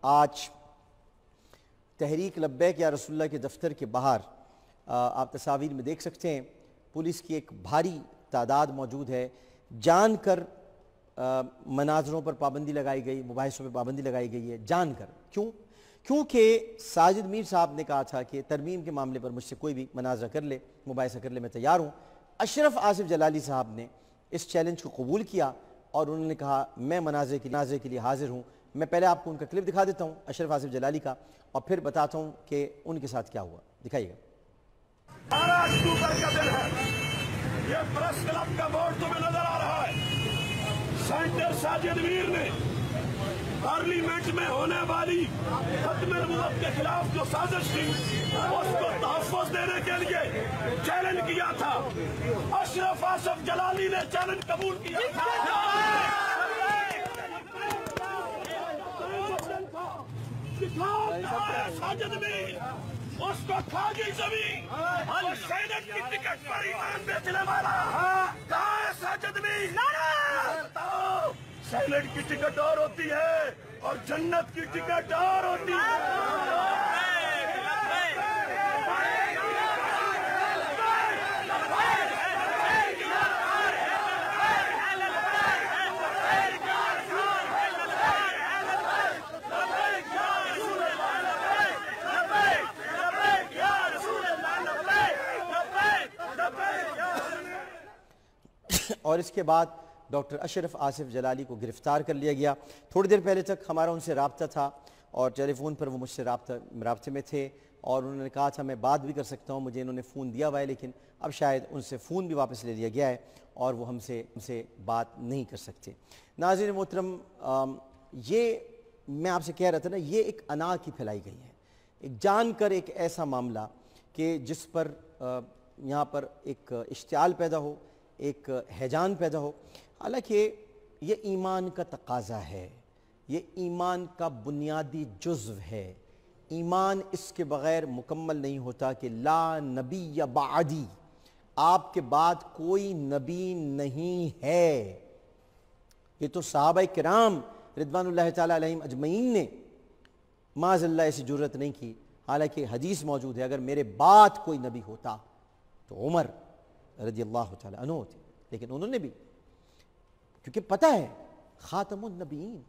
آج تحریک لبیک یا رسول اللہ کے دفتر کے باہر آپ تصاویر میں دیکھ سکتے ہیں پولیس کی ایک بھاری تعداد موجود ہے. جان کر مناظروں پر پابندی لگائی گئی, مباحثوں پہ پابندی لگائی گئی ہے, جان کر. کیونکہ ساجد میر صاحب نے کہا تھا کہ ترمیم کے معاملے پر مجھ سے کوئی بھی مناظرہ کر لے, مباحثہ کر لے, میں تیار ہوں. اشرف آصف جلالی صاحب نے اس چیلنج کو قبول کیا اور انہوں نے کہا میں مناظرے کے لیے حاضر ہوں. میں پہلے آپ کو ان کا کلپ دکھا دیتا ہوں اشرف آصف جلالی کا, اور پھر بتاتا ہوں کہ ان کے ساتھ کیا ہوا. دکھائیے گا. 12 اکتوبر کا دن ہے. یہ پریس کلب کا بورڈ تمہیں نظر آ رہا ہے. سینٹر ساجد میر نے پارلیمنٹ میں ہونے والی ختم نبوت کے خلاف جو سازش تھی اس کو تحفظ دینے کے لیے چیلنج کیا تھا. اشرف آصف جلالی نے چیلنج قبول کیا تھا. ساجد میر اس کو کھا گئی زمین اور سینٹ کی ٹکٹ پر ایمان بیچنے والا کہاں ہے ساجد میر؟ سینٹ کی ٹکٹ اور ہوتی ہے اور جنت کی ٹکٹ اور ہوتی ہے. اور اس کے بعد ڈاکٹر اشرف آصف جلالی کو گرفتار کر لیا گیا. تھوڑی دیر پہلے تک ہمارا ان سے رابطہ تھا اور ٹیلی فون پر وہ مجھ سے رابطے میں تھے اور انہوں نے کہا تھا میں بات بھی کر سکتا ہوں. مجھے انہوں نے فون دیا ہوا ہے لیکن اب شاید ان سے فون بھی واپس لے لیا گیا ہے اور وہ ہم سے بات نہیں کر سکتے. ناظرین محترم, یہ میں آپ سے کہہ رہا تھا نا, یہ ایک انا کی پھیلائی گئی ہے, ایک جان کر ایک ایسا معاملہ کہ جس پر یہاں پر ایک اشتعال پیدا ہو, ایک ہیجان پیدا ہو. حالانکہ یہ ایمان کا تقاضا ہے, یہ ایمان کا بنیادی جزو ہے. ایمان اس کے بغیر مکمل نہیں ہوتا کہ لا نبی بعدی, آپ کے بعد کوئی نبی نہیں ہے. یہ تو صحابہ کرام رضوان اللہ تعالیٰ علیہم اجمعین نے معاذ اللہ ایسی جرت نہیں کی. حالانکہ حدیث موجود ہے اگر میرے بعد کوئی نبی ہوتا تو عمر رضی اللہ تعالیٰ عنہ ہوتے, لیکن انہوں نے بھی, کیونکہ پتہ ہے خاتم النبیین,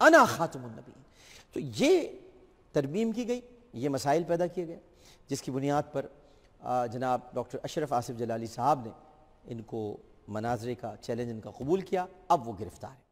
انا خاتم النبیین. تو یہ ترمیم کی گئی, یہ مسائل پیدا کیے گئے جس کی بنیاد پر جناب ڈاکٹر اشرف آصف جلالی صاحب نے ان کو مناظرے کا چیلنج ان کا قبول کیا. اب وہ گرفتار ہے.